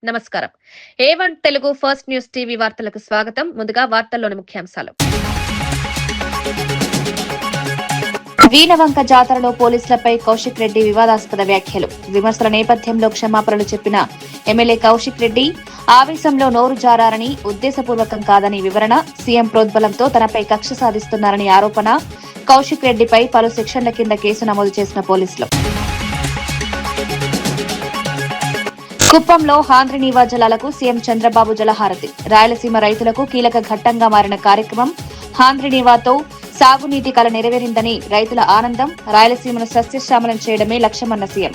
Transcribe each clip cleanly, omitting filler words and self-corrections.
నమస్కారం. A1 Telugu first news TV వార్తలకు స్వాగతం. ముందుగా వార్తల్లోని ముఖ్యాంశాలు. వీణవంక జాతరలో పోలీసులపై కౌశిక్ రెడ్డి వివాదాస్పద వ్యాఖ్యలు. విమర్శల నేపథ్యంలో క్షమాపణలు చెప్పిన ఎమ్మెల్యే కౌశిక్ రెడ్డి ఆవేశంలో నోరు జారారని, ఉద్దేశపూర్వకం కాదని వివరణ. సీఎం ప్రోద్బలంతో తనపై కక్ష సాధిస్తున్నారని ఆరోపణ. కౌశిక్ రెడ్డిపై పలు సెక్షన్ల కింద కేసు నమోదు చేసిన పోలీసులు. కుప్పంలో హాంద్రినీవా జలాలకు సీఎం చంద్రబాబు జలహారతి. రాయలసీమ రైతులకు కీలక ఘట్టంగా మారిన కార్యక్రమం. హాంద్రినీవాతో సాగునీటి కల నెరవేరిందని రైతుల ఆనందం. రాయలసీమను సస్యశ్యామలం చేయడమే లక్ష్యమన్న సీఎం.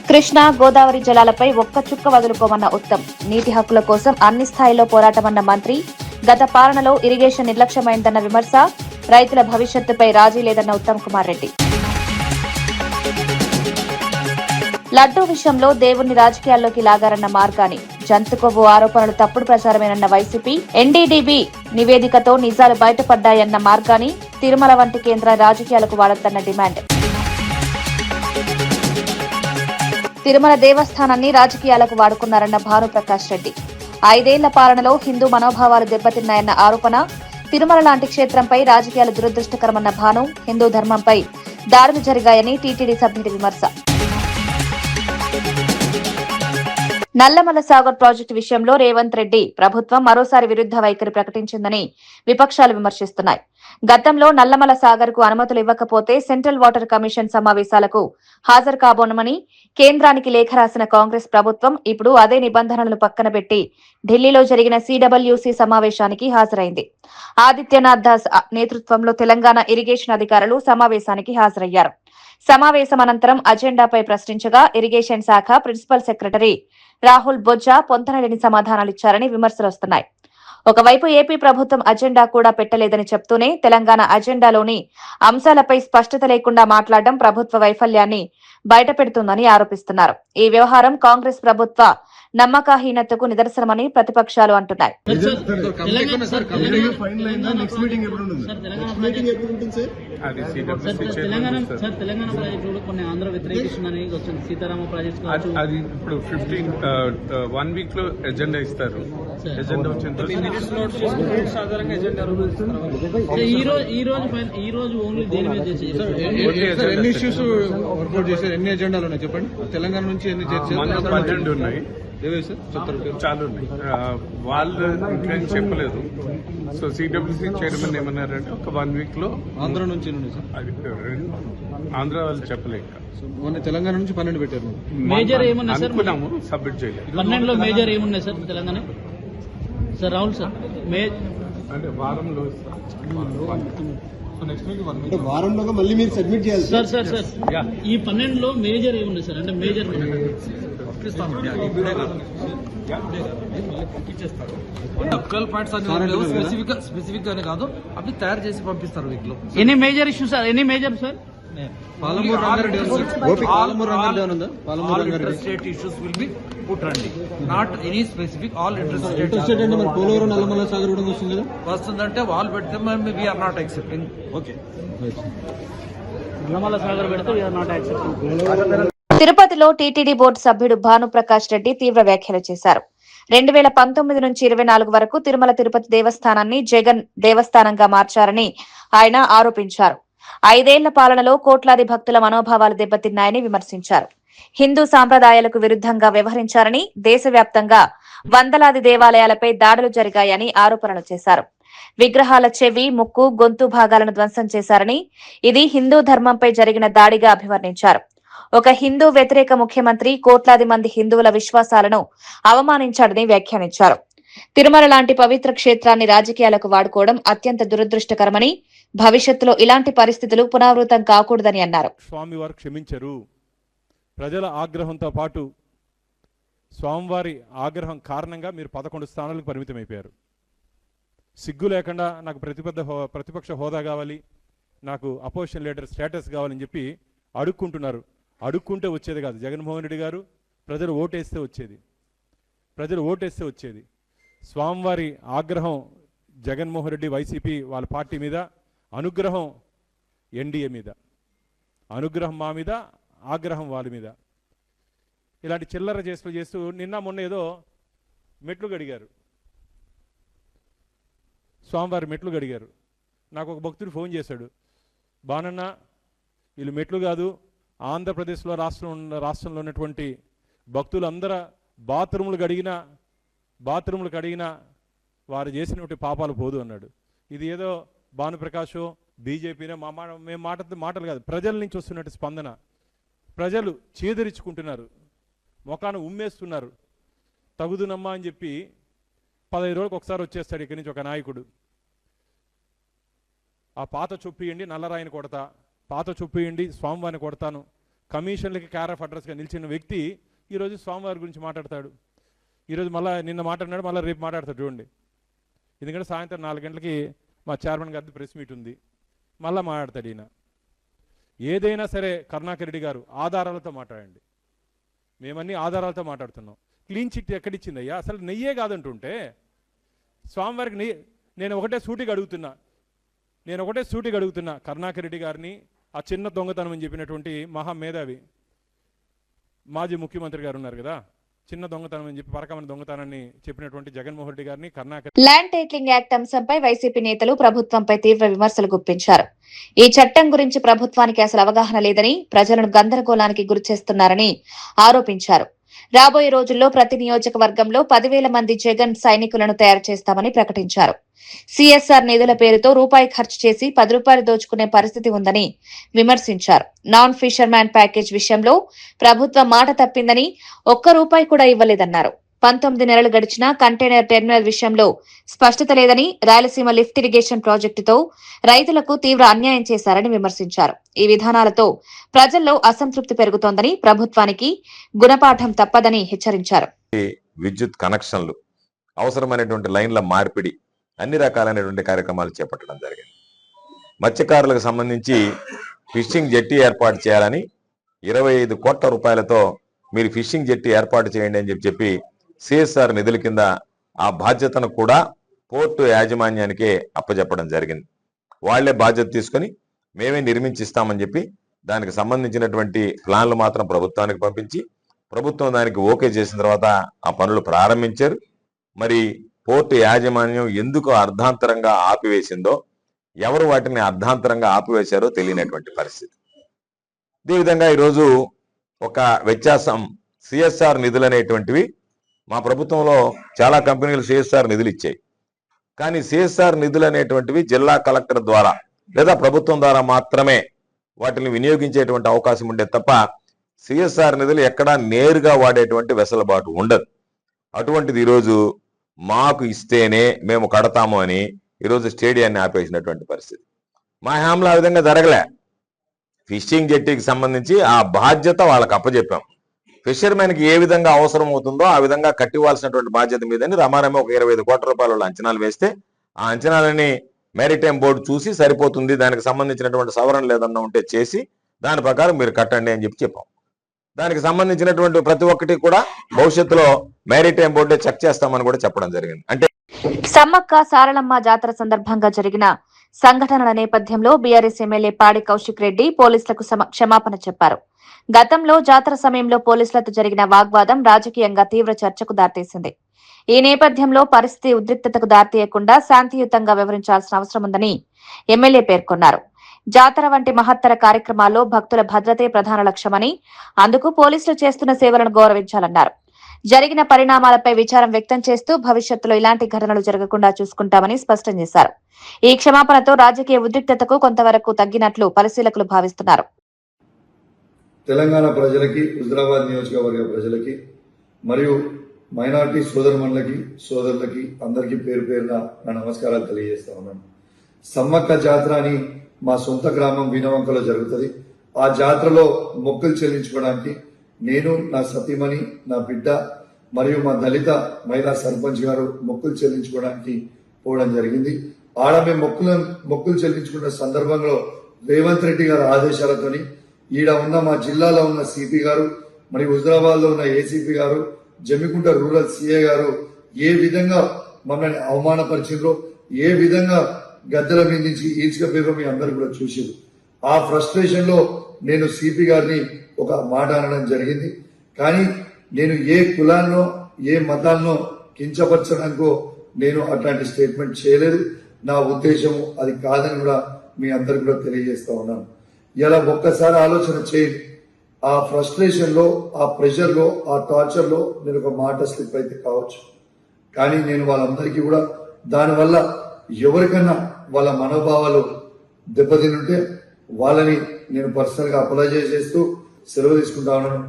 కృష్ణా గోదావరి జలాలపై ఒక్క చుక్క వదులుకోమన్న ఉత్తమ్. నీటి హక్కుల కోసం అన్ని స్థాయిల్లో పోరాటమన్న మంత్రి. గత పాలనలో ఇరిగేషన్ నిర్లక్ష్యమైందన్న విమర్శ. రైతుల భవిష్యత్తుపై రాజీ లేదన్న ఉత్తమ్ కుమార్ రెడ్డి. లడ్డూ విషయంలో దేవుణ్ణి రాజకీయాల్లోకి లాగారన్న మార్గాని. జంతుకొవ్వు ఆరోపణలు తప్పుడు ప్రచారమేనన్న వైసీపీ. ఎన్డీడీబీ నివేదికతో నిజాలు బయటపడ్డాయన్న మార్గాని. తిరుమల వంటి కేంద్ర రాజకీయాలకు వాడొద్దన్న డిమాండ్. తిరుమల దేవస్థానాన్ని రాజకీయాలకు వాడుకున్నారన్న భానుప్రకాష్ రెడ్డి. 5 ఏళ్ల పాలనలో హిందూ మనోభావాలు దెబ్బతిన్నాయన్న ఆరోపణ. తిరుమల లాంటి క్షేత్రంపై రాజకీయాలు దురదృష్టకరమన్న భాను. హిందూ ధర్మంపై దాడులు జరిగాయని టీటీడీ సభ్యుడి విమర్శ. నల్లమల సాగర్ ప్రాజెక్టు విషయంలో రేవంత్ రెడ్డి ప్రభుత్వం మరోసారి విరుద్ధ వైఖరి ప్రకటించిందని విపక్షాలు విమర్శిస్తున్నాయి. గతంలో నల్లమల సాగర్ కు అనుమతులు ఇవ్వకపోతే సెంట్రల్ వాటర్ కమిషన్ సమావేశాలకు హాజరు కాబోనమని కేంద్రానికి లేఖ రాసిన కాంగ్రెస్ ప్రభుత్వం ఇప్పుడు అదే నిబంధనలను పక్కన పెట్టి ఢిల్లీలో జరిగిన సిడబ్ల్యూసీ సమావేశానికి హాజరైంది. ఆదిత్యనాథ్ దాస్ నేతృత్వంలో తెలంగాణ ఇరిగేషన్ అధికారులు సమావేశానికి హాజరయ్యారు. సమావేశం అనంతరం అజెండాపై ప్రశ్నించగా ఇరిగేషన్ శాఖ ప్రిన్సిపల్ సెక్రటరీ రాహుల్ బొజ్జా పొంతనలేని సమాధానాలిచ్చారని విమర్శలు వస్తున్నాయి. ఒకవైపు ఏపీ ప్రభుత్వం అజెండా కూడా పెట్టలేదని చెప్తూనే తెలంగాణ అజెండాలోని అంశాలపై స్పష్టత లేకుండా మాట్లాడడం ప్రభుత్వ వైఫల్యాన్ని బయటపెడుతుందని ఆరోపిస్తున్నారు. ఈ వ్యవహారం కాంగ్రెస్ ప్రభుత్వ నమ్మకహీనతకు నిదర్శనమని ప్రతిపక్షాలు అంటున్నాయి. ఎన్ని ఎజెండాలు ఉన్నాయి చెప్పండి. తెలంగాణ నుంచి ఎన్ని ఉన్నాయి? చాలా ఉన్నాయి. వాళ్ళు ఇంట్లోకి చెప్పలేదు. సో సిడబ్ల్యూసీ చైర్మన్ ఏమన్నారంటే ఒక 1 వీక్ లో ఆంధ్ర నుంచి ఆంధ్ర వాళ్ళు చెప్పలేక మొన్న తెలంగాణ నుంచి 12 పెట్టారు. మేజర్ ఏమున్నాయి సార్? అనుకున్నాము, సబ్మిట్ చేయలేదు. 12లో మేజర్ ఏమున్నాయి sir Telangana? Sir Rahul sir అంటే వారంలో వారంలో మళ్ళీ మీరు సబ్మిట్ చేయాలి సార్. సార్ సార్ ఈ 12లో మేజర్ ఏమున్నాయి సార్? అంటే మేజర్ స్పెసిఫిక్ గానే కాదు, అవి తయారు చేసి పంపిస్తారు. వీక్ లో any major issue sir? Any major sir? Polavaram Nallamala Sagar కూడా వస్తుంది కదా, వస్తుందంటే వాళ్ళు పెడితే we are not accepting. Okay, Nallamala Sagar పెడితే వీఆర్ నాట్ యాక్సెప్టింగ్. తిరుపతిలో టీటీడీ బోర్డు సభ్యుడు భానుప్రకాష్ రెడ్డి తీవ్ర వ్యాఖ్యలు చేశారు. 2019 నుంచి 24 వరకు తిరుమల తిరుపతి దేవస్థానాన్ని జగన్ దేవస్థానంగా మార్చారని ఆయన ఆరోపించారు. 5 ఏళ్ల పాలనలో కోట్లాది భక్తుల మనోభావాలు దెబ్బతిన్నాయని విమర్శించారు. హిందూ సాంప్రదాయాలకు విరుద్ధంగా వ్యవహరించారని, దేశవ్యాప్తంగా వందలాది దేవాలయాలపై దాడులు జరిగాయని ఆరోపణలు చేశారు. విగ్రహాల చెవి, ముక్కు, గొంతు భాగాలను ధ్వంసం చేశారని, ఇది హిందూ ధర్మంపై జరిగిన దాడిగా అభివర్ణించారు. ఒక హిందూ వ్యతిరేక ముఖ్యమంత్రి కోట్లాది మంది హిందువుల విశ్వాసాలను అవమానించాడని వ్యాఖ్యానించారు. తిరుమల లాంటి పవిత్ర క్షేత్రాన్ని రాజకీయాలకు వాడుకోవడం అత్యంత దురదృష్టకరమని, భవిష్యత్తులో ఇలాంటి పరిస్థితులు పునరావృతం కాకూడదని అన్నారు. స్వామివారు క్షమించరు. ప్రజల ఆగ్రహంతో పాటు స్వామివారి ఆగ్రహం కారణంగా మీరు 11 స్థానాలకు పరిమితమైపోయారు. సిగ్గు లేకుండా నాకు ప్రతిపక్ష హోదా కావాలి, నాకు అపోజిషన్ లీడర్ స్టేటస్ కావాలని చెప్పి అడుక్కుంటున్నారు. అడుక్కుంటే వచ్చేది కాదు. జగన్మోహన్ రెడ్డి గారు ప్రజలు ఓటేస్తే వచ్చేది. స్వామివారి ఆగ్రహం జగన్మోహన్ రెడ్డి వైసీపీ వాళ్ళ పార్టీ మీద, అనుగ్రహం ఎన్డీఏ మీద. అనుగ్రహం మా మీద, ఆగ్రహం వాళ్ళ మీద. ఇలాంటి చిల్లర చేస్తూ నిన్న మొన్న ఏదో మెట్లు గడిగారు, స్వామివారి మెట్లు గడిగారు. నాకు ఒక భక్తుడు ఫోన్ చేశాడు, బానన్న వీళ్ళు మెట్లు కాదు, ఆంధ్రప్రదేశ్లో రాష్ట్రంలో ఉన్నటువంటి భక్తులందరూ బాత్రూములు కడిగినా వారు చేసినటువంటి పాపాలు పోదు అన్నాడు. ఇది ఏదో భానుప్రకాషో బీజేపీనే మేము మాటలు కాదు, ప్రజల నుంచి వస్తున్నట్టు స్పందన. ప్రజలు చేదరించుకుంటున్నారు, మొఖాన ఉమ్మేస్తున్నారు. తగుదునమ్మా అని చెప్పి 15 రోజులకు ఒకసారి వచ్చేస్తాడు ఇక్కడి నుంచి ఒక నాయకుడు. ఆ పాత చొప్పియండి నల్లరాయిని కొడతా, పాత చొప్పియండి స్వామివారిని కొడతాను, కమిషన్లకి క్యార్ ఆఫ్ అడ్రస్గా నిలిచిన వ్యక్తి ఈరోజు స్వామివారి గురించి మాట్లాడతాడు. ఈరోజు నిన్న మాట్లాడినాడు, మళ్ళీ రేపు మాట్లాడతాడు చూడండి. ఎందుకంటే సాయంత్రం 4 గంటలకి మా చైర్మన్ గారి ప్రెస్ మీట్ ఉంది, మళ్ళీ మాట్లాడతాడు ఈయన. ఏదైనా సరే కరుణాకర్ రెడ్డి గారు ఆధారాలతో మాట్లాడండి. మేమన్నీ ఆధారాలతో మాట్లాడుతున్నాం. క్లీన్ చిట్ ఎక్కడిచ్చిందయ్యా? అసలు నెయ్యే కాదంటుంటే స్వామివారికి నెయ్యి. నేను ఒకటే సూటిగా అడుగుతున్నా కరుణాకర్ రెడ్డి గారిని, ఆ చిన్న దొంగతనం అని చెప్పినటువంటి మహామేధావి మాజీ ముఖ్యమంత్రి గారు ఉన్నారు కదా, చిన్న దొంగతనం అని చెప్పి పరకమైన దొంగతనాన్ని చెప్పినటువంటి జగన్మోహన్ రెడ్డి గారిని ల్యాండ్ టైటిలింగ్ యాక్ట్ అంశంపై వైసీపీ నేతలు ప్రభుత్వంపై తీవ్ర విమర్శలు గుప్పించారు. ఈ చట్టం గురించి ప్రభుత్వానికి అసలు అవగాహన లేదని, ప్రజలను గందరగోళానికి గురిచేస్తున్నారని ఆరోపించారు. రాబోయే రోజుల్లో ప్రతి నియోజకవర్గంలో 10,000 మంది జగన్ సైనికులను తయారు చేస్తామని ప్రకటించారు. సీఎస్ఆర్ నిధుల పేరుతో రూపాయి ఖర్చు చేసి 10 రూపాయలు దోచుకునే పరిస్థితి ఉందని విమర్శించారు. నాన్ ఫిషర్మ్యాన్ ప్యాకేజ్ విషయంలో ప్రభుత్వం మాట తప్పిందని, ₹1 కూడా ఇవ్వలేదన్నారు. 19 నెలలు గడిచినా కంటైనర్ టెర్మినల్ విషయంలో స్పష్టత లేదని, రాయలసీమ లిఫ్ట్ ఇరిగేషన్ ప్రాజెక్టుతో రైతులకు తీవ్ర అన్యాయం చేశారని విమర్శించారు. ఈ విధానాలతో ప్రజల్లో అసంతృప్తి పెరుగుతోందని, ప్రభుత్వానికి గుణపాఠం తప్పదని హెచ్చరించారు. విద్యుత్ కనెక్షన్లు, అవసరమైనటువంటి లైన్ల మార్పిడి, అన్ని రకాలైనటువంటి కార్యక్రమాలు చేపట్టడం జరిగింది. మత్స్యకారులకు సంబంధించి ఫిషింగ్ జెట్టి ఏర్పాటు చేయాలని 25 కోట్ల రూపాయలతో మీరు ఫిషింగ్ జెట్టి ఏర్పాటు చేయండి అని చెప్పి సిఎస్ఆర్ నిధుల కింద ఆ బాధ్యతను కూడా పోర్టు యాజమాన్యానికే అప్పచెప్పడం జరిగింది. వాళ్లే బాధ్యత తీసుకొని మేమే నిర్మించిస్తామని చెప్పి దానికి సంబంధించినటువంటి ప్లాన్లు మాత్రం ప్రభుత్వానికి పంపించి, ప్రభుత్వం దానికి ఓకే చేసిన తర్వాత ఆ పనులు ప్రారంభించారు. మరి పోర్టు యాజమాన్యం ఎందుకు అర్ధాంతరంగా ఆపివేసిందో, ఎవరు వాటిని అర్ధాంతరంగా ఆపివేశారో తెలియనటువంటి పరిస్థితి. అదేవిధంగా ఈరోజు ఒక వ్యత్యాసం, సిఎస్ఆర్ నిధులు అనేటువంటివి మా ప్రభుత్వంలో చాలా కంపెనీలు సిఎస్ఆర్ నిధులు ఇచ్చాయి. కానీ సిఎస్ఆర్ నిధులు అనేటువంటివి జిల్లా కలెక్టర్ ద్వారా లేదా ప్రభుత్వం ద్వారా మాత్రమే వాటిని వినియోగించేటువంటి అవకాశం ఉండే తప్ప సిఎస్ఆర్ నిధులు ఎక్కడా నేరుగా వాడేటువంటి వెసులుబాటు ఉండదు. అటువంటిది ఈరోజు మాకు ఇస్తేనే మేము కడతాము అని ఈరోజు స్టేడియాన్ని ఆపేసినటువంటి పరిస్థితి. మా హయాంలో ఆ విధంగా జరగలే. ఫిషింగ్ జెట్టీకి సంబంధించి ఆ బాధ్యత వాళ్ళకి అప్పచెప్పాం. ఫిషర్మెన్కి ఏ విధంగా అవసరం అవుతుందో ఆ విధంగా కట్టివ్వాల్సినటువంటి బాధ్యత మీదని రమారమే ఒక 25 కోట్ల రూపాయల అంచనాలు వేస్తే, ఆ అంచనాలని మ్యారిటైమ్ బోర్డు చూసి సరిపోతుంది, దానికి సంబంధించినటువంటి సవరణలు ఏదన్నా ఉంటే చేసి దాని ప్రకారం మీరు కట్టండి అని చెప్పాం. దానికి సంబంధించినటువంటి ప్రతి ఒక్కటి కూడా భవిష్యత్తులో మ్యారిటైమ్ బోర్డే చెక్ చేస్తామని కూడా చెప్పడం జరిగింది. అంటే సమ్మక్క సారలమ్మ జాతర సందర్భంగా జరిగిన సంఘటనల నేపథ్యంలో బీఆర్ఎస్ ఎమ్మెల్యే పాడి కౌశిక్ రెడ్డి పోలీసులకు క్షమాపణ చెప్పారు. గతంలో జాతర సమయంలో పోలీసులతో జరిగిన వాగ్వాదం రాజకీయంగా తీవ్ర చర్చకు దారితీసింది. ఈ నేపథ్యంలో పరిస్థితి ఉద్రిక్తతకు దారితీయకుండా శాంతియుతంగా వ్యవహరించాల్సిన అవసరం ఉందని ఎమ్మెల్యే పేర్కొన్నారు. జాతర వంటి మహత్తర కార్యక్రమాల్లో భక్తుల భద్రతే ప్రధాన లక్ష్యమని, అందుకు పోలీసులు చేస్తున్న సేవలను గౌరవించాలన్నారు. జరిగిన పరిణామాలపై విచారం వ్యక్తం చేస్తూ భవిష్యత్తులో ఇలాంటి ఘటనలు జరగకుండా చూసుకుంటామని స్పష్టం చేశారు. ఈ క్షమాపణతో రాజకీయ ఉద్రిక్తతకు కొంతవరకు తగ్గినట్లు పరిశీలకులు భావిస్తున్నారు. తెలంగాణ ప్రజలకి, హుజరాబాద్ నియోజకవర్గ ప్రజలకి మరియు మైనార్టీ సోదరులకి అందరికీ పేరు పేరున నా నమస్కారాలు తెలియజేస్తా ఉన్నాను. సమ్మక్క జాతర అని మా సొంత గ్రామం వీణవంకలో జరుగుతుంది. ఆ జాతరలో మొక్కులు చెల్లించుకోవడానికి నేను, నా సతీమణి, నా బిడ్డ మరియు మా దళిత మహిళా సర్పంచ్ గారు మొక్కులు చెల్లించుకోవడానికి పోవడం జరిగింది. ఆడ మేము మొక్కులు చెల్లించుకున్న సందర్భంలో రేవంత్ రెడ్డి గారి ఆదేశాలతోని ఈడ ఉన్న మా జిల్లాలో ఉన్న సిపి గారు మరియు హుజరాబాద్ లో ఉన్న ఏసీపీ గారు, జమ్మికుంట రూరల్ సిఏ గారు ఏ విధంగా మమ్మల్ని అవమానపరిచిండ్రో, ఏ విధంగా గద్దెల మీద నుంచి ఈడ్చుకపోయారో మీ అందరూ కూడా చూసారు. ఆ ఫ్రస్ట్రేషన్ లో నేను సిపి గారిని ఒక మాట అనడం జరిగింది. కానీ నేను ఏ కులాన్నో ఏ మతాన్నో కించపరచడానికో నేను అట్లాంటి స్టేట్మెంట్ చేయలేదు. నా ఉద్దేశం అది కాదని కూడా మీ అందరికి కూడా తెలియజేస్తా ఉన్నాను. ఇలా ఒక్కసారి ఆలోచన చేయండి. ఆ ఫ్రస్ట్రేషన్ లో, ఆ ప్రెషర్ లో, ఆ టార్చర్ లో నేను ఒక మాట స్లిప్ అయితే కావచ్చు, కానీ నేను వాళ్ళందరికీ కూడా దానివల్ల ఎవరికన్నా వాళ్ళ మనోభావాలు దెబ్బతింటే వాళ్ళని నేను పర్సనల్ గా అపాలజైజ్ చేస్తూ సెలవు తీసుకుంటా ఉన్నాను.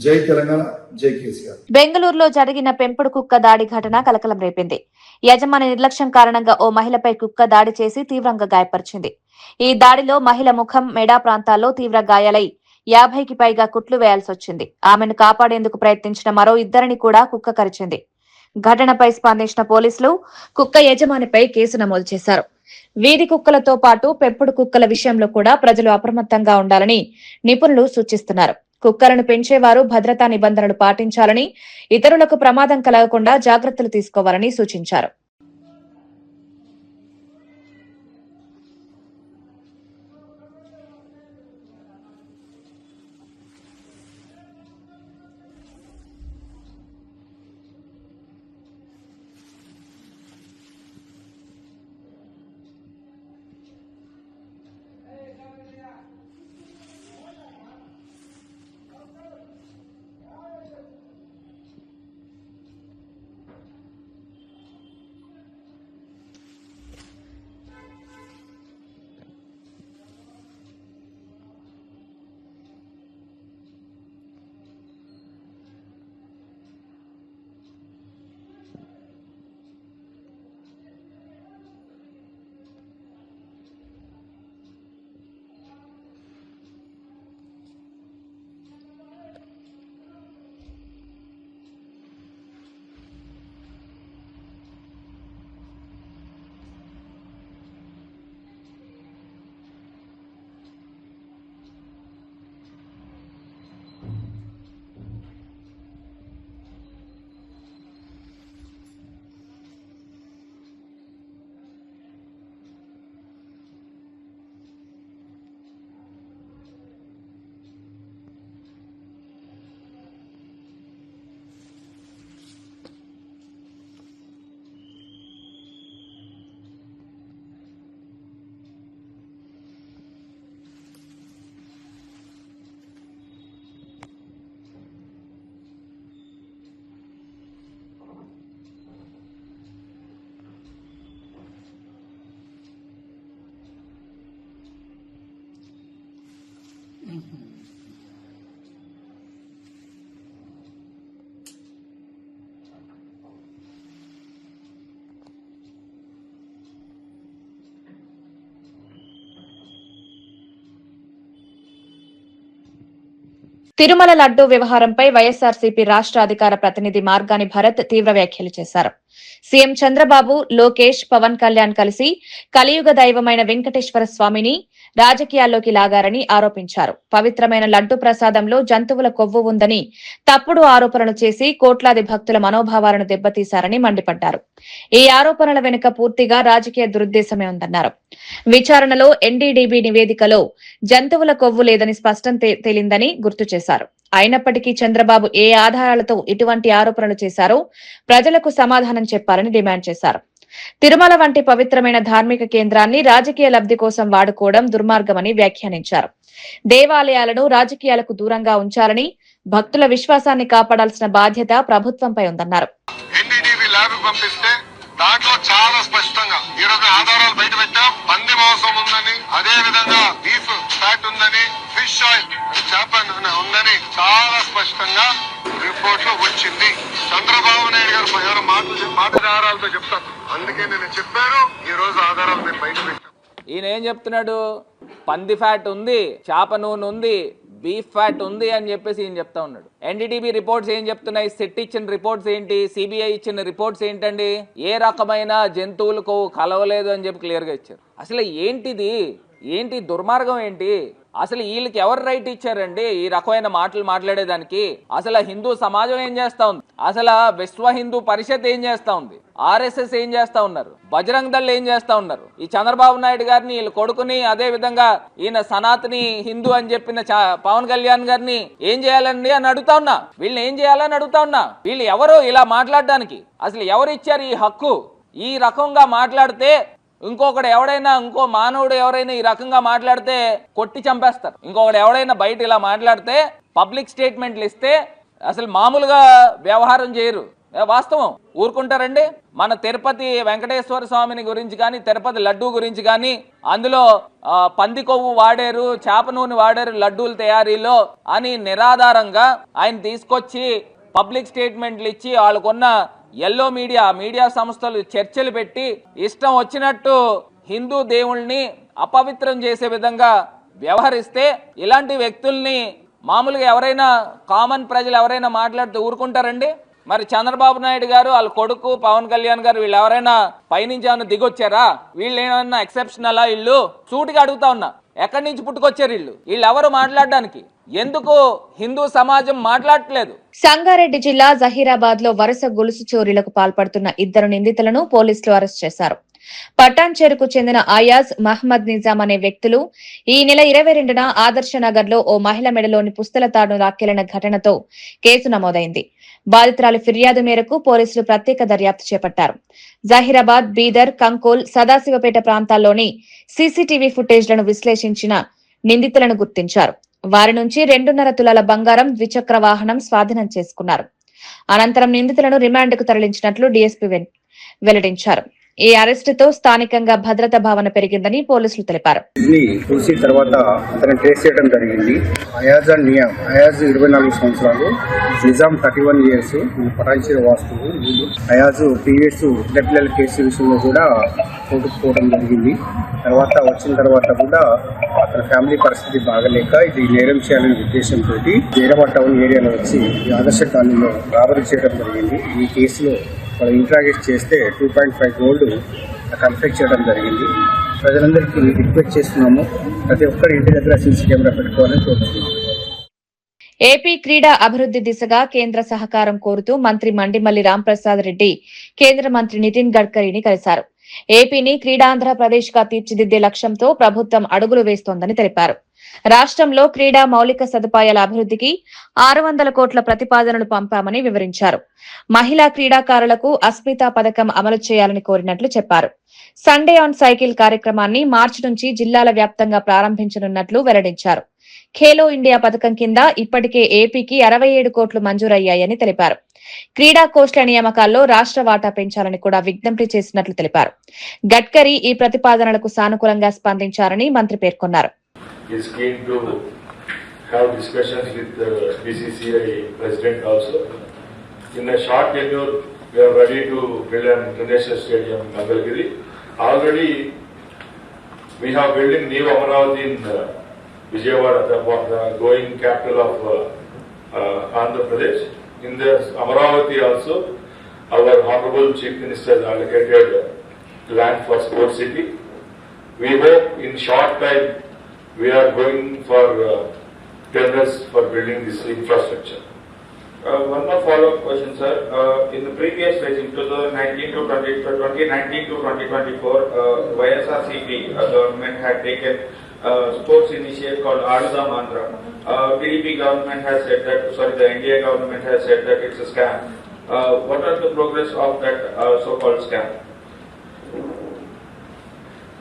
జై తెలంగాణ, జై కేసీఆర్. బెంగళూరులో జరిగిన పెంపుడు కుక్క దాడి ఘటన కలకలం రేపింది. యజమాని నిర్లక్ష్యం కారణంగా ఓ మహిళపై కుక్క దాడి చేసి తీవ్రంగా గాయపరిచింది. ఈ దాడిలో మహిళ ముఖం, మెడ ప్రాంతాల్లో తీవ్ర గాయాలై 50కి పైగా కుట్లు వేయాల్సొచ్చింది. ఆమెను కాపాడేందుకు ప్రయత్నించిన మరో ఇద్దరిని కూడా కుక్క కరిచింది. ఘటనపై స్పందించిన పోలీసులు కుక్క యజమానిపై కేసు నమోదు చేశారు. వీధి కుక్కలతో పాటు పెంపుడు కుక్కల విషయంలో కూడా ప్రజలు అప్రమత్తంగా ఉండాలని నిపుణులు సూచిస్తున్నారు. కుక్కలను పెంచేవారు భద్రతా నిబంధనలు పాటించాలని, ఇతరులకు ప్రమాదం కలగకుండా జాగ్రత్తలు తీసుకోవాలని సూచించారు. తిరుమల లడ్డూ వ్యవహారంపై వైఎస్సార్సీపీ రాష్ట్ర అధికార ప్రతినిధి మార్గాని భరత్ తీవ్ర వ్యాఖ్యలు చేశారు. సీఎం చంద్రబాబు, లోకేష్, పవన్ కళ్యాణ్ కలిసి కలియుగ దైవమైన వెంకటేశ్వర స్వామిని రాజకీయాల్లోకి లాగారని ఆరోపించారు. పవిత్రమైన లడ్డూ ప్రసాదంలో జంతువుల కొవ్వు ఉందని తప్పుడు ఆరోపణలు చేసి కోట్లాది భక్తుల మనోభావాలను దెబ్బతీశారని మండిపడ్డారు. ఈ ఆరోపణల వెనుక పూర్తిగా రాజకీయ దురుద్దేశమే ఉందన్నారు. విచారణలో ఎన్డీడీబీ నివేదికలో జంతువుల కొవ్వు లేదని స్పష్టం తేలిందని గుర్తు చేశారు. అయినప్పటికీ చంద్రబాబు ఏ ఆధారాలతో ఇటువంటి ఆరోపణలు చేశారో ప్రజలకు సమాధానం చెప్పాలని డిమాండ్ చేశారు. తిరుమల వంటి పవిత్రమైన ధార్మిక కేంద్రాన్ని రాజకీయ లబ్ధి కోసం వాడుకోవడం దుర్మార్గమని వ్యాఖ్యానించారు. దేవాలయాలను రాజకీయాలకు దూరంగా ఉంచాలని, భక్తుల విశ్వాసాన్ని కాపాడాల్సిన బాధ్యత ప్రభుత్వంపై ఉందన్నారు. దాంట్లో చాలా స్పష్టంగా ఈరోజు ఆధారాలు బయట పెట్టాం. పంది మాంసం ఉందని, అదే విధంగా బీఫ్ ఫ్యాట్ ఉందని, ఫిష్ ఆయిల్ చేప ఉందని చాలా స్పష్టంగా రిపోర్ట్ లో వచ్చింది. చంద్రబాబు నాయుడు గారు ఎవరు ఆధారాలతో చెప్తారు. అందుకే నేను చెప్పాను, ఈ రోజు ఆధారాలు మేము బయట పెట్టాం. ఈయన ఏం చెప్తున్నాడు? పంది ఫ్యాట్ ఉంది, చేప నూనె ఉంది, బీఫ్ ఫ్యాట్ ఉంది అని చెప్పేసి ఈయన చెప్తా ఉన్నాడు. ఎన్డీటీబీ రిపోర్ట్స్ ఏం చెప్తున్నాయి? సెట్ ఇచ్చిన రిపోర్ట్స్ ఏంటి? సిబిఐ ఇచ్చిన రిపోర్ట్స్ ఏంటండి? ఏ రకమైన జంతువులకు కలవలేదు అని చెప్పి క్లియర్గా ఇచ్చారు. అసలు ఏంటిది? ఏంటి దుర్మార్గం ఏంటి? అసలు వీళ్ళకి ఎవరు రైట్ ఇచ్చారండి ఈ రకమైన మాటలు మాట్లాడేదానికి? అసలు హిందూ సమాజం ఏం చేస్తా ఉంది? అసలు విశ్వ హిందూ పరిషత్ ఏం చేస్తా ఉంది? ఆర్ఎస్ఎస్ ఏం చేస్తా ఉన్నారు? బజరంగ్ దళ్ ఏం చేస్తా ఉన్నారు? ఈ చంద్రబాబు నాయుడు గారిని, వీళ్ళు కొడుకుని, అదే విధంగా ఈయన సనాతని హిందూ అని చెప్పిన పవన్ కళ్యాణ్ గారిని ఏం చేయాలండి అని అడుగుతా ఉన్నా. వీళ్ళని ఏం చేయాలని అడుగుతా ఉన్నా. వీళ్ళు ఎవరు ఇలా మాట్లాడడానికి? అసలు ఎవరు ఇచ్చారు ఈ హక్కు? ఈ రకంగా మాట్లాడితే ఇంకొకడు ఎవడైనా, ఇంకో మానవుడు ఎవరైనా ఈ రకంగా మాట్లాడితే కొట్టి చంపేస్తారు. ఇంకొకడు ఎవడైనా బయట ఇలా మాట్లాడితే పబ్లిక్ స్టేట్మెంట్లు ఇస్తే అసలు మామూలుగా వ్యవహారం చేయరు. వాస్తవం. ఊరుకుంటారండి? మన తిరుపతి వెంకటేశ్వర స్వామిని గురించి కానీ, తిరుపతి లడ్డూ గురించి కానీ, అందులో పంది కొవ్వు వాడారు, చేప నూనె వాడారు లడ్డూల తయారీలో అని నిరాధారంగా ఆయన తీసుకొచ్చి పబ్లిక్ స్టేట్మెంట్లు ఇచ్చి వాళ్ళకున్న ఎల్లో మీడియా సంస్థలు చర్చలు పెట్టి ఇష్టం వచ్చినట్టు హిందూ దేవుళ్ళని అపవిత్రం చేసే విధంగా వ్యవహరిస్తే ఇలాంటి వ్యక్తుల్ని మామూలుగా ఎవరైనా, కామన్ ప్రజలు ఎవరైనా మాట్లాడితే ఊరుకుంటారండి? మరి చంద్రబాబు నాయుడు గారు, వాళ్ళ కొడుకు పవన్ కళ్యాణ్ గారు వీళ్ళు ఎవరైనా పైనుంచి ఏమైనా దిగొచ్చారా? వీళ్ళు ఏమన్నా ఎక్సెప్షనలా? వీళ్ళు సూటిగా అడుగుతా ఉన్నా, ఎక్కడి నుంచి పుట్టుకొచ్చారు వీళ్ళు? వీళ్ళెవరు మాట్లాడడానికి? ఎందుకు హిందూ సమాజం మాట్లాడట్లేదు? సంగారెడ్డి జిల్లా జహీరాబాద్ లో వరుస గొలుసు చోరీలకు పాల్పడుతున్న 2 నిందితులను పోలీసులు అరెస్ట్ చేశారు. పటాన్చేరుకు చెందిన అయాజ్, మహ్మద్ నిజాం అనే వ్యక్తులు ఈ నెల 22న ఆదర్శ నగర్ లో ఓ మహిళ మెడలోని పుస్తల తాడును లాక్కెళ్లిన ఘటనతో కేసు నమోదైంది. బాధితురాలి ఫిర్యాదు మేరకు పోలీసులు ప్రత్యేక దర్యాప్తు చేపట్టారు. జహీరాబాద్, బీదర్, కంకోల్, సదాశివపేట ప్రాంతాల్లోని సీసీటీవీ ఫుటేజ్లను విశ్లేషించిన నిందితులను గుర్తించారు. వారి నుంచి 2.5 తులాల బంగారం, ద్విచక్ర వాహనం స్వాధీనం చేసుకున్నారు. అనంతరం నిందితులను రిమాండ్కు తరలించినట్లు డీఎస్పీ వెల్లడించారు. ఈ అరెస్టుతో స్థానికంగా భద్రతా భావన పెరిగిందని పోలీసులు తెలిపారు. చూసి తర్వాత అతను ట్రేస్ చేయడం జరిగింది. అయాజ్ అండ్ నియామ్. అయాజ్ 24 సంవత్సరాలు, నిజాం 31 years, పటాన్చేరు వాస్తువు. అయాజ్ ప్రీవియస్ చిన్నపిల్లల కేసు విషయంలో కూడా కోర్టుకుపోవడం జరిగింది. తర్వాత వచ్చిన తర్వాత కూడా అతని ఫ్యామిలీ పరిస్థితి బాగలేక ఇది నేరం చేయాలనే ఉద్దేశంతో జైరాబాద్ టౌన్ ఏరియాలో వచ్చి ఈ ఆదర్శ కాలనీలో రాబరీ చేయడం జరిగింది. ఈ కేసులో వాళ్ళు ఇంట్రాగేట్ చేస్తే 2.5 gold కన్ఫెక్ట్ చేయడం జరిగింది. ప్రజలందరికీ రిక్వెస్ట్ చేస్తున్నాము, ప్రతి ఒక్కరి ఇంటి దగ్గర సీసీ కెమెరా పెట్టుకోవాలని కోరుతున్నాము. ఏపీ క్రీడా అభివృద్ది దిశగా కేంద్ర సహకారం కోరుతూ మంత్రి మండిమల్లి రాంప్రసాద్ రెడ్డి కేంద్ర మంత్రి నితిన్ గడ్కరీని కలిశారు. ఏపీని క్రీడాంధ్రప్రదేశ్ గా తీర్చిదిద్దే లక్ష్యంతో ప్రభుత్వం అడుగులు వేస్తోందని తెలిపారు. రాష్ట్రంలో క్రీడా మౌలిక సదుపాయాల అభివృద్దికి 600 కోట్ల ప్రతిపాదనలు పంపామని వివరించారు. మహిళా క్రీడాకారులకు అస్మితా పథకం అమలు చేయాలని కోరినట్లు చెప్పారు. సండే ఆన్ సైకిల్ కార్యక్రమాన్ని మార్చి నుంచి జిల్లాల వ్యాప్తంగా ప్రారంభించనున్నట్లు వెల్లడించారు. ఖేలో ఇండియా పథకం కింద ఇప్పటికే ఏపీకి 67 కోట్లు మంజూరయ్యాయని తెలిపారు. క్రీడా కోచ్ల నియామకాల్లో రాష్ట్ర వాటా పెంచాలని కూడా విజ్ఞప్తి చేసినట్లు తెలిపారు. గడ్కరీ ఈ ప్రతిపాదనలకు సానుకూలంగా స్పందించారని మంత్రి పేర్కొన్నారు. Vijayawada, the growing capital of Andhra Pradesh. In the Amaravati also, our Honorable Chief Minister has allocated land for Sports City. We hope in short time we are going for tenders for building this infrastructure. One more follow-up question, sir. In the previous phase, in 2019 to 2024, YSRCP government had taken sports initiative called Adudam Andhra. TDP government has said that, the NDA government has said that it's a scam. What are the progress of that so-called scam?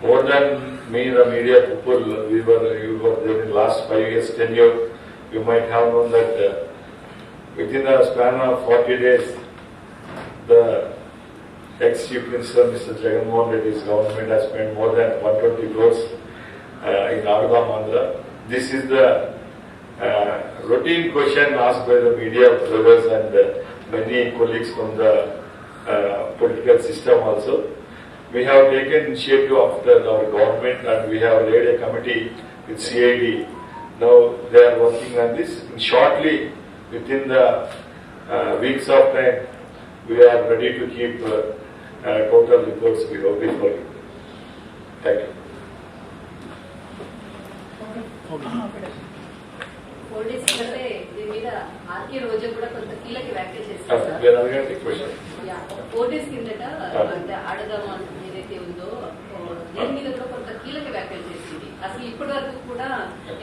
More than me, the media people, you were there in the last 5 years tenure. You might have known that within a span of 40 days, the ex-Chief Minister, Mr. Jagan Mohan Reddy's government has spent more than 120 crores in Adudam Andhra. This is the routine question asked by the media brothers and many colleagues from the political system also. We have taken initiative after our government and we have laid a committee with CID. Now they are working on this. Shortly, within the weeks of time, we are ready to keep total reports before you. Thank you. అసలు ఇప్పటి వరకు కూడా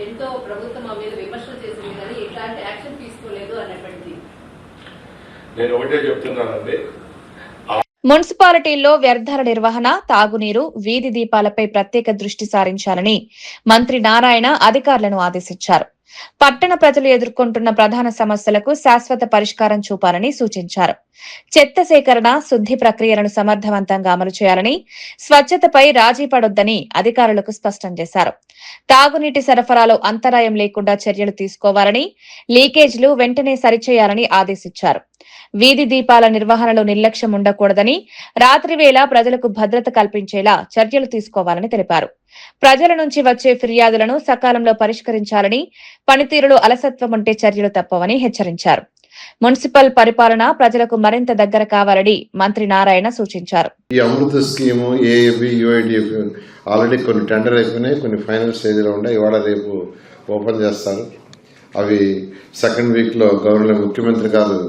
ఎంతో ప్రభుత్వం మా మీద విమర్శలు చేసింది కానీ ఎట్లాంటి యాక్షన్ తీసుకోలేదు అన్నటువంటిది. నేను ఒకటే చెప్తున్నానండి, మున్సిపాలిటీల్లో వ్యర్థాల నిర్వహణ, తాగునీరు, వీధి దీపాలపై ప్రత్యేక దృష్టి సారించాలని మంత్రి నారాయణ అధికారులను ఆదేశించారు. పట్టణ ప్రజలు ఎదుర్కొంటున్న ప్రధాన సమస్యలకు శాశ్వత పరిష్కారం చూపాలని సూచించారు. చెత్త సేకరణ, శుద్ది ప్రక్రియలను సమర్థవంతంగా అమలు చేయాలని, స్వచ్ఛతపై రాజీ పడొద్దని అధికారులకు స్పష్టం చేశారు. తాగునీటి సరఫరాలో అంతరాయం లేకుండా చర్యలు తీసుకోవాలని, లీకేజీలు వెంటనే సరిచేయాలని ఆదేశించారు. వీధి దీపాల నిర్వహణలో నిర్లక్ష్యం ఉండకూడదని, రాత్రివేళ ప్రజలకు భద్రత కల్పించేలా చర్యలు తీసుకోవాలని తెలిపారు. ప్రజల నుంచి వచ్చే ఫిర్యాదులను సకాలంలో పరిష్కరించాలని, పనితీరులో అలసత్వం ఉంటే చర్యలు తప్పవని హెచ్చరించారు. మున్సిపల్ పరిపాలన ప్రజలకు మరింత దగ్గర కావాలని మంత్రి నారాయణ సూచించారు. ఈ అమృత స్కీము, ఏఏబి, యుఐడిఎఫ్ ఆల్రెడీ కొన్ని టెండర్ అయిపోయినాయి, కొన్ని ఫైనల్ స్టేజ్లో ఉన్నాయి. ఇవాళ రేపు ఓపెన్ చేస్తారు. అవి సెకండ్ వీక్లో గవర్నర్ ముఖ్యమంత్రి గారు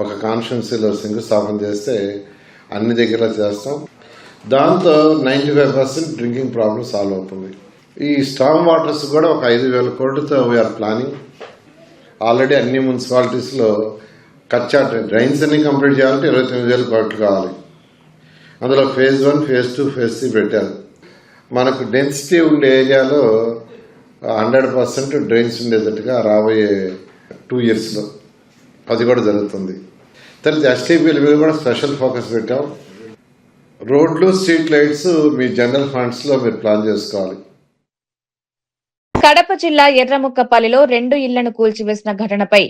ఒక కాన్స్టిట్యున్సీలో శంకుస్థాపన చేస్తే అన్ని దగ్గర చేస్తాం. దాంతో 95% డ్రింకింగ్ ప్రాబ్లం సాల్వ్ అవుతుంది. ఈ స్టామ్ వాటర్స్ కూడా ఒక 5,000 కోట్లతో వీఆర్ ప్లానింగ్. ఆల్రెడీ అన్ని మున్సిపాలిటీస్లో కచ్చా డ్రైన్స్ అన్ని కంప్లీట్ చేయాలంటే 29,000 కోట్లు కావాలి. అందులో ఫేజ్ 1, ఫేజ్ 2, ఫేజ్ 3 పెట్టారు. మనకు డెన్సిటీ ఉండే ఏరియాలో 100% డ్రైన్స్ ఉండేటట్టుగా రాబోయే 2 yearsలో అది కూడా జరుగుతుంది. తర్వాత ఎస్టీపీల మీద కూడా స్పెషల్ ఫోకస్ పెట్టాం. రోడ్లు, స్ట్రీట్ లైట్స్ మీ జనరల్ ఫండ్స్ లో మీరు ప్లాన్ చేసుకోవాలి. కడప జిల్లా ఎర్రముక్కపల్లిలో 2 ఇళ్లను కూల్చివేసిన ఘటనపై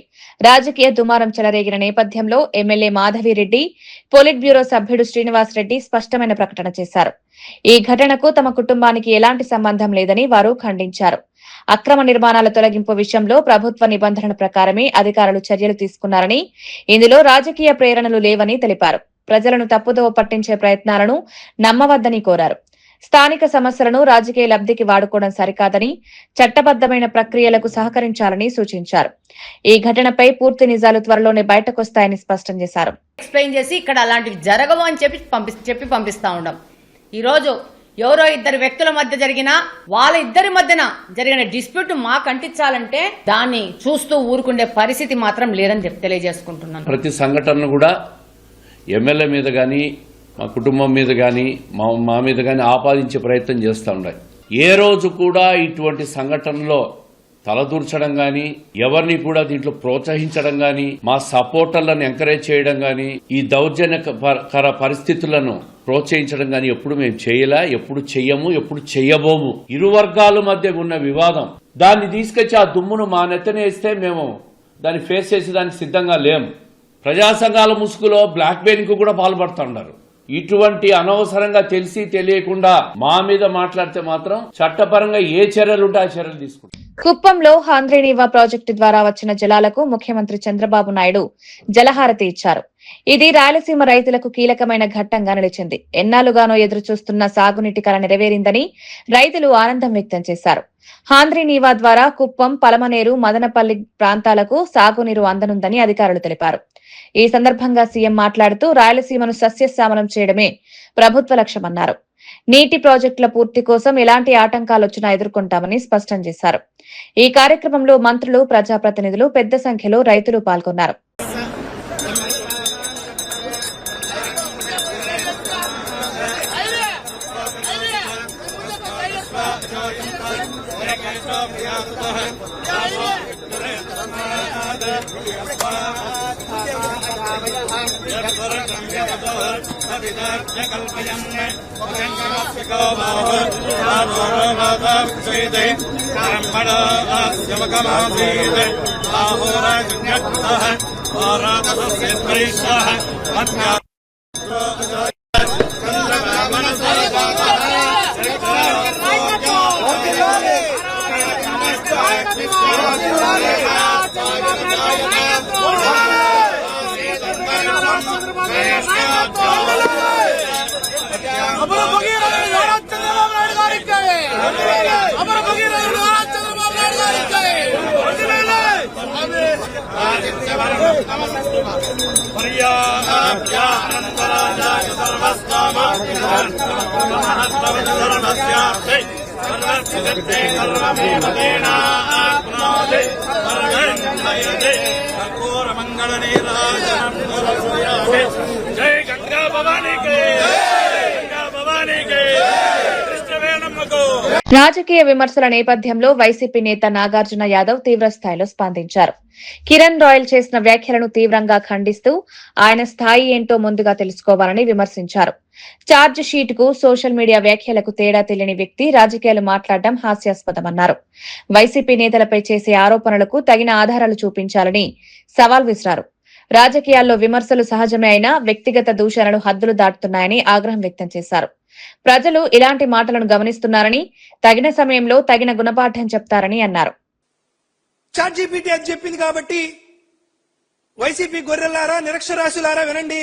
రాజకీయ దుమారం చెలరేగిన నేపథ్యంలో ఎమ్మెల్యే మాధవిరెడ్డి, పోలిట్ బ్యూరో సభ్యుడు శ్రీనివాస్ రెడ్డి స్పష్టమైన ప్రకటన చేశారు. ఈ ఘటనకు తమ కుటుంబానికి ఎలాంటి సంబంధం లేదని వారు ఖండించారు. అక్రమ నిర్మాణాల తొలగింపు విషయంలో ప్రభుత్వ నిబంధనల ప్రకారమే అధికారులు చర్యలు తీసుకున్నారని, ఇందులో రాజకీయ ప్రేరణలు లేవని తెలిపారు. ప్రజలను తప్పుదోవ పట్టించే ప్రయత్నాలను నమ్మవద్దని కోరారు. స్థానిక సమస్యలను రాజకీయ లబ్ధికి వాడుకోవడం సరికాదని, చట్టబద్దమైన ప్రక్రియలకు సహకరించాలని సూచించారు. ఈ ఘటనపై పూర్తి నిజాలు త్వరలోనే బయటకొస్తాయని స్పష్టం చేశారు. ఎక్స్ప్లెయిన్ చేసి ఇక్కడ అలాంటివి జరగవు అని చెప్పి పంపిస్తా ఉన్నాం. ఈరోజు ఎవరో 2 వ్యక్తుల మధ్య వాళ్ళ ఇద్దరి మధ్యన జరిగిన డిస్ప్యూట్ మాకు అంటించాలంటే దాన్ని చూస్తూ ఊరుకుండే పరిస్థితి మాత్రం లేదని తెలియజేసుకుంటున్నాను. ప్రతి సంఘటనను కూడా ఎమ్మెల్యే మీద కానీ, మా కుటుంబం మీద కానీ, మా మీద కానీ ఆపాదించే ప్రయత్నం చేస్తూ ఉన్నాయి. ఏ రోజు కూడా ఇటువంటి సంఘటనలో తలదూర్చడం గాని, ఎవరిని కూడా దీంట్లో ప్రోత్సహించడం గాని, మా సపోర్టర్లను ఎంకరేజ్ చేయడం గాని, ఈ దౌర్జన్యకర పరిస్థితులను ప్రోత్సహించడం గాని ఎప్పుడు మేము చేయలే, ఎప్పుడు చెయ్యము, ఎప్పుడు చెయ్యబోము. ఇరు వర్గాల మధ్య ఉన్న వివాదం దాన్ని తీసుకొచ్చి ఆ దుమ్మును మా నెత్తనేస్తే మేము దాన్ని ఫేస్ చేసేదానికి సిద్ధంగా లేము. ప్రజా సంఘాల ముసుగులో బ్లాక్ మెయిలింగ్ కూడా పాల్పడుతున్నారు. ఇటువంటి అనవసరంగా తెలిసి తెలియకుండా మా మీద మాట్లాడితే మాత్రం చట్టపరంగా ఏ చర్యలు ఉంటే ఆ చర్యలు తీసుకుంటాం. కుప్పంలో హాంద్రీనీవా ప్రాజెక్టు ద్వారా వచ్చిన జలాలకు ముఖ్యమంత్రి చంద్రబాబు నాయుడు జలహారతి ఇచ్చారు. ఇది రాయలసీమ రైతులకు కీలకమైన ఘట్టంగా నిలిచింది. ఎన్నాళ్లుగానో ఎదురుచూస్తున్న సాగునీటి కల నెరవేరిందని రైతులు ఆనందం వ్యక్తం చేశారు. హాంద్రీనీవా ద్వారా కుప్పం, పలమనేరు, మదనపల్లి ప్రాంతాలకు సాగునీరు అందనుందని అధికారులు తెలిపారు. ఈ సందర్భంగా సీఎం మాట్లాడుతూ రాయలసీమను సస్యశ్యామలం చేయడమే ప్రభుత్వ లక్ష్యమన్నారు. నీటి ప్రాజెక్టుల పూర్తి కోసం ఎలాంటి ఆటంకాలు వచ్చినా ఎదుర్కొంటామని స్పష్టం చేశారు. ఈ కార్యక్రమంలో మంత్రులు, ప్రజాప్రతినిధులు, పెద్ద సంఖ్యలో రైతులు పాల్గొన్నారు. అమర భగీరథుడు నారా చంద్రబాబు నాయుడు గారికి జై గంగా భవానీకి, గంగా భవానీకి. రాజకీయ విమర్శల నేపథ్యంలో వైసీపీ నేత నాగార్జున యాదవ్ తీవ్ర స్థాయిలో స్పందించారు. కిరణ్ రాయల్ చేసిన వ్యాఖ్యలను తీవ్రంగా ఖండిస్తూ ఆయన స్థాయి ఏంటో ముందుగా తెలుసుకోవాలని విమర్శించారు. ఛార్జ్ షీట్ కు సోషల్ మీడియా వ్యాఖ్యలకు తేడా తెలియని వ్యక్తి రాజకీయాలు మాట్లాడడం హాస్యాస్పదమన్నారు. వైసీపీ నేతలపై చేసే ఆరోపణలకు తగిన ఆధారాలు చూపించాలని సవాల్ విసిరారు. రాజకీయాల్లో విమర్శలు సహజమే అయినా వ్యక్తిగత దూషణలు హద్దులు దాటుతున్నాయని ఆగ్రహం వ్యక్తం చేశారు. ప్రజలు ఇలాంటి మాటలను గమనిస్తున్నారని, తగిన సమయంలో తగిన గుణపాఠం చెప్తారని అన్నారు. చాట్జీపీటీ అది చెప్పింది కాబట్టి వైసీపీ గొర్రెలారా, నిరక్షరాశులారా వినండి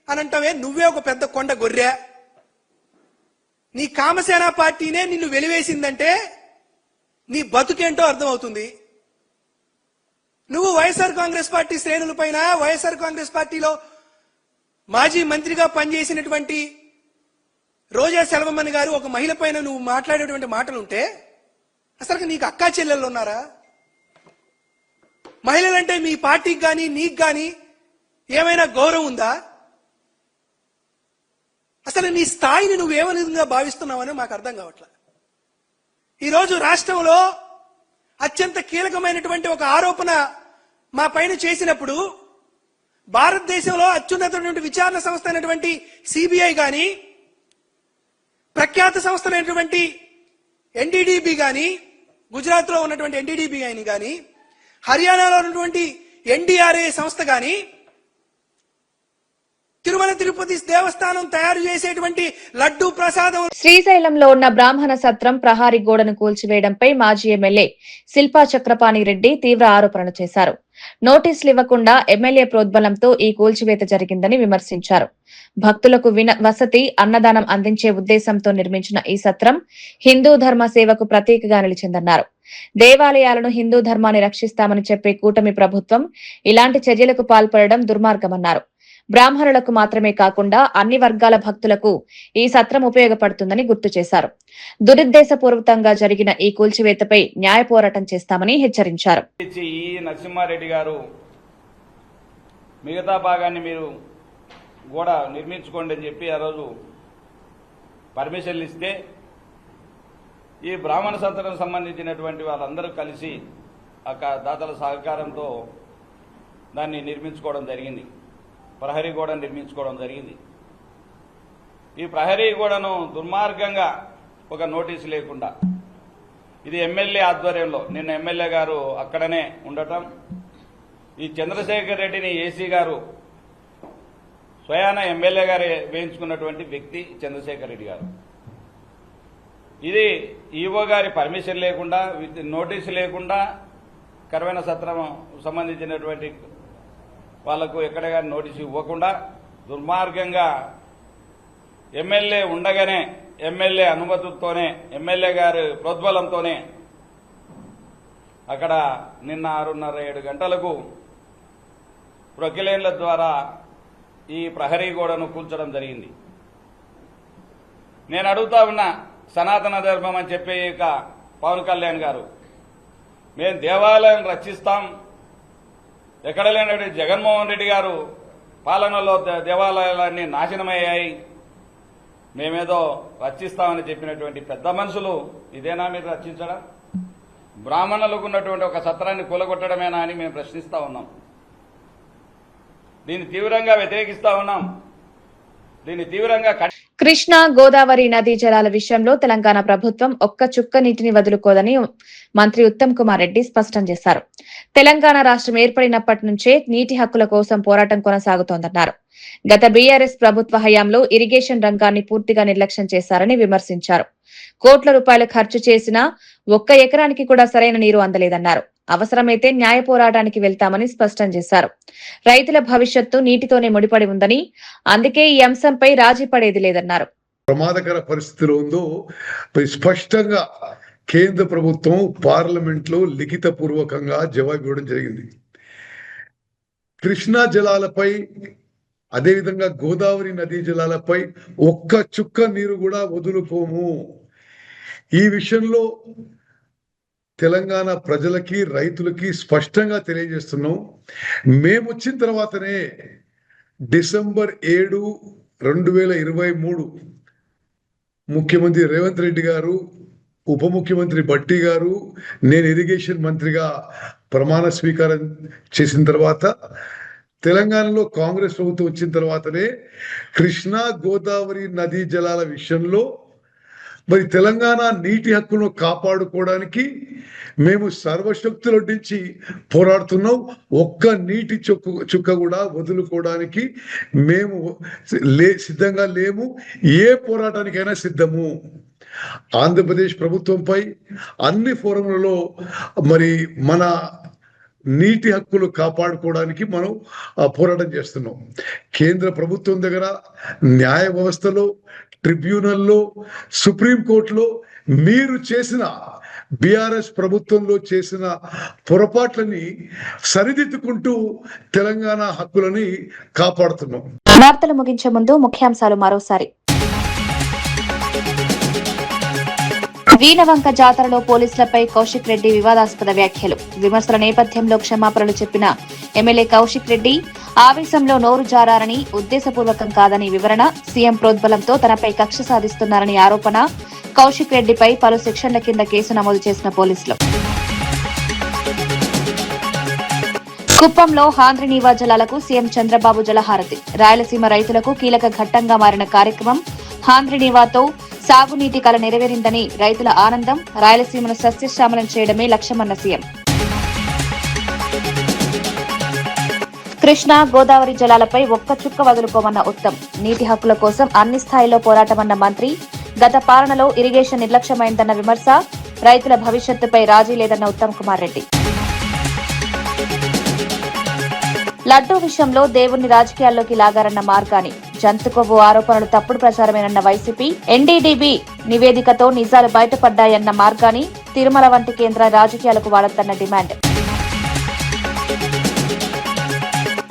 అని అంటావే, నువ్వే ఒక పెద్ద కొండ గొర్రె. నీ కామసేన పార్టీనే నిన్ను వెలివేసిందంటే నీ బతుకేంటో అర్థమవుతుంది. నువ్వు వైఎస్ఆర్ కాంగ్రెస్ పార్టీ శ్రేణుల పైన, వైఎస్ఆర్ కాంగ్రెస్ పార్టీలో మాజీ మంత్రిగా పనిచేసినటువంటి రోజా సెల్వమణి గారు ఒక మహిళ పైన నువ్వు మాట్లాడేటువంటి మాటలుంటే అసలు నీకు అక్కా చెల్లెళ్ళు ఉన్నారా? మహిళలంటే మీ పార్టీకి గాని నీకు గాని ఏమైనా గౌరవం ఉందా? అసలు నీ స్థాయిని నువ్వు ఏ విధంగా భావిస్తున్నావని మాకు అర్థం కావట్లా. ఈరోజు రాష్ట్రంలో అత్యంత కీలకమైనటువంటి ఒక ఆరోపణ మా పైన చేసినప్పుడు భారతదేశంలో అత్యున్నతమైనటువంటి విచారణ సంస్థ అయినటువంటి సిబిఐ గాని, ప్రఖ్యాత సంస్థ అయినటువంటి ఎన్డీడీబీ గాని, గుజరాత్ లో ఉన్నటువంటి ఎన్డీడీబీ గాని, హర్యానాలో ఉన్నటువంటి ఎన్డీఆర్ఏ సంస్థ గాని, తిరుమల తిరుపతి దేవస్థానం తయారు చేసేటువంటి లడ్డూ ప్రసాదం. శ్రీశైలంలో ఉన్న బ్రాహ్మణ సత్రం ప్రహారీ గోడను కూల్చివేయడంపై మాజీ ఎమ్మెల్యే శిల్పా చక్రపాణి రెడ్డి తీవ్ర ఆరోపణలు చేశారు. నోటీసులు ఇవ్వకుండా ఎమ్మెల్యే ప్రోద్బలంతో ఈ కూల్చివేత జరిగిందని విమర్శించారు. భక్తులకు వసతి, అన్నదానం అందించే ఉద్దేశంతో నిర్మించిన ఈ సత్రం హిందూ ధర్మ సేవకు ప్రతీకగా నిలిచిందన్నారు. దేవాలయాలను, హిందూ ధర్మాన్ని రక్షిస్తామని చెప్పే కూటమి ప్రభుత్వం ఇలాంటి చర్యలకు పాల్పడడం దుర్మార్గమన్నారు. బ్రాహ్మణులకు మాత్రమే కాకుండా అన్ని వర్గాల భక్తులకు ఈ సత్రం ఉపయోగపడుతుందని గుర్తు చేశారు. దురుద్దేశపూర్వకంగా జరిగిన ఈ కూల్చివేతపై న్యాయ పోరాటం చేస్తామని హెచ్చరించారు. ఈ నరసింహారెడ్డి గారు మిగతా భాగాన్ని మీరు కూడా నిర్మించుకోండి అని చెప్పి ఆ రోజు పర్మిషన్లు ఇస్తే ఈ బ్రాహ్మణ సత్రం సంబంధించినటువంటి వాళ్ళందరూ కలిసి దాతల సహకారంతో దాన్ని నిర్మించుకోవడం జరిగింది. ప్రహరీ గోడ నిర్మించుకోవడం జరిగింది. ఈ ప్రహరీ గోడను దుర్మార్గంగా ఒక నోటీసు లేకుండా, ఇది ఎమ్మెల్యే ఆధ్వర్యంలో, నిన్న ఎమ్మెల్యే గారు అక్కడనే ఉండటం, ఈ చంద్రశేఖర్ రెడ్డిని ఏసీ గారు స్వయాన ఎమ్మెల్యే గారు వేయించుకున్నటువంటి వ్యక్తి చంద్రశేఖర్ రెడ్డి గారు. ఇది ఈవో గారి పర్మిషన్ లేకుండా, నోటీసు లేకుండా కరవైన సత్రం సంబంధించినటువంటి వాళ్లకు ఎక్కడ కానీ నోటీసు ఇవ్వకుండా దుర్మార్గంగా ఎమ్మెల్యే ఉండగానే, ఎమ్మెల్యే అనుమతితోనే, ఎమ్మెల్యే గారి ప్రోద్బలంతోనే అక్కడ నిన్న 6:30-7 గంటలకు ప్రొక్లైన్ల ద్వారా ఈ ప్రహరీ గోడను కూల్చడం జరిగింది. నేను అడుగుతా ఉన్నా, సనాతన ధర్మం అని చెప్పే పవన్ కళ్యాణ్ గారు, మేము దేవాలయం రక్షిస్తాం, ఎక్కడ లేనటువంటి జగన్మోహన్ రెడ్డి గారు పాలనలో దేవాలయాలన్నీ నాశనమయ్యాయి, మేమేదో రక్షిస్తామని చెప్పినటువంటి పెద్ద మనుషులు ఇదేనా మీరు రక్షించడం? బ్రాహ్మణులకు ఉన్నటువంటి ఒక సత్రాన్ని కూలగొట్టడమేనా అని మేము ప్రశ్నిస్తా ఉన్నాం. దీన్ని తీవ్రంగా వ్యతిరేకిస్తా ఉన్నాం. దీన్ని తీవ్రంగా కృష్ణా, గోదావరి నదీ జలాల విషయంలో తెలంగాణ ప్రభుత్వం ఒక్క చుక్క నీటిని వదులుకోదని మంత్రి ఉత్తమ్ కుమార్ రెడ్డి స్పష్టం చేశారు. తెలంగాణ రాష్ట్రం ఏర్పడినప్పటి నుంచే నీటి హక్కుల కోసం పోరాటం కొనసాగుతోందన్నారు. గత బీఆర్ఎస్ ప్రభుత్వ హయాంలో ఇరిగేషన్ రంగాన్ని పూర్తిగా నిర్లక్ష్యం చేశారని విమర్శించారు. కోట్ల రూపాయలు ఖర్చు చేసినా 1 ఎకరానికి కూడా సరైన నీరు అందలేదన్నారు. అవసరమైతే న్యాయ పోరాటానికి వెళ్తామని స్పష్టం చేశారు. రైతుల భవిష్యత్తు నీటితోనే ముడిపడి ఉందని, అందుకే ఈ అంశంపై రాజీ పడేది లేదన్నారు. ప్రమాదకర పరిస్థితిలో ఉందో స్పష్టంగా కేంద్ర ప్రభుత్వం పార్లమెంట్ లో లిఖిత పూర్వకంగా జవాబు ఇవ్వడం జరిగింది. కృష్ణా జలాలపై అదేవిధంగా గోదావరి నదీ జలాలపై ఒక్క చుక్క నీరు కూడా వదులుకోము. ఈ విషయంలో తెలంగాణ ప్రజలకి రైతులకి స్పష్టంగా తెలియజేస్తున్నాం. మేము వచ్చిన తర్వాతనే డిసెంబర్ 7, 2023 ముఖ్యమంత్రి రేవంత్ రెడ్డి గారు, ఉప ముఖ్యమంత్రి భట్టి గారు, నేను ఇరిగేషన్ మంత్రిగా ప్రమాణ స్వీకారం చేసిన తర్వాత తెలంగాణలో కాంగ్రెస్ ప్రభుత్వం వచ్చిన తర్వాతనే కృష్ణా గోదావరి నదీ జలాల విషయంలో మరి తెలంగాణ నీటి హక్కును కాపాడుకోవడానికి మేము సర్వశక్తులొడ్డించి పోరాడుతున్నాం. ఒక్క నీటి చుక్క కూడా వదులుకోవడానికి మేము సిద్ధంగా లేము. ఏ పోరాటానికైనా సిద్ధము. ఆంధ్రప్రదేశ్ ప్రభుత్వంపై అన్ని ఫోరంలలో మరి మన నీటి హక్కులు కాపాడుకోవడానికి మనం పోరాటం చేస్తున్నాం. కేంద్ర ప్రభుత్వం దగ్గర, న్యాయ వ్యవస్థలో, ట్రిబ్యునల్లో, సుప్రీంకోర్టులో మీరు చేసిన బీఆర్ఎస్ ప్రభుత్వంలో చేసిన పొరపాట్లని సరిదిద్దుకుంటూ తెలంగాణ హక్కులని కాపాడుతున్నాం. వార్తలు ముగించే ముందు ముఖ్యాంశాలు మరోసారి. వీణవంక జాతరలో పోలీసులపై కౌశిక్ రెడ్డి వివాదాస్పద వ్యాఖ్యలు. విమర్శల నేపథ్యంలో క్షమాపణలు చెప్పిన ఎమ్మెల్యే కౌశిక్ రెడ్డి ఆవేశంలో నోరు జారారని, ఉద్దేశపూర్వకం కాదని వివరణ. సీఎం ప్రోద్బలంతో తనపై కక్ష సాధిస్తున్నారని ఆరోపణ. కౌశిక్ రెడ్డిపై పలు సెక్షన్ల కింద కేసు నమోదు చేసిన పోలీసులు. కుప్పంలో హాంద్రినీవా జలాలకు సీఎం చంద్రబాబు జలహారతి. రాయలసీమ రైతులకు కీలక ఘట్టంగా మారిన కార్యక్రమం. హాంద్రినీవాతో సాగునీటి కల నెరవేరిందని రైతుల ఆనందం. రాయలసీమను సస్యశ్యామలం చేయడమే లక్ష్యమన్న సీఎం. కృష్ణా గోదావరి జలాలపై ఒక్క చుక్క వదులుకోమన్న ఉత్తమ్. నీటి హక్కుల కోసం అన్ని స్థాయిల్లో పోరాటమన్న మంత్రి. గత పాలనలో ఇరిగేషన్ నిర్లక్ష్యమైందన్న విమర్శ. రైతుల భవిష్యత్తుపై రాజీ లేదన్న ఉత్తమ్ కుమార్ రెడ్డి. లడ్డూ విషయంలో దేవుణ్ణి రాజకీయాల్లోకి లాగారన్న మార్గాని. జంతు కొవ్వు ఆరోపణలు తప్పుడు ప్రచారమేనన్న వైసీపీ. ఎన్డీడీబీ నివేదికతో నిజాలు బయటపడ్డాయన్న మార్గాని. తిరుమల వంటి కేంద్ర రాజకీయాలకు వాడొద్దన్న డిమాండ్.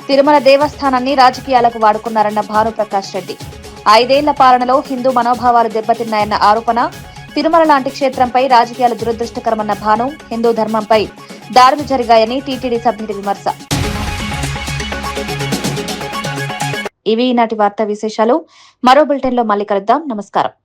తిరుమల దేవస్థానాన్ని రాజకీయాలకు వాడుకున్నారన్న భానుప్రకాష్ రెడ్డి. 5 ఏళ్ల పాలనలో హిందూ మనోభావాలు దెబ్బతిన్నాయన్న ఆరోపణ. తిరుమల లాంటి క్షేత్రంపై రాజకీయాలు దురదృష్టకరమన్న భాను. హిందూ ధర్మంపై దాడులు జరిగాయని టీటీడీ సభ్యుడి విమర్శ. ఇవి ఈనాటి వార్తా విశేషాలు. మరో బులెటిన్లో మళ్ళీ కలుద్దాం. నమస్కారం.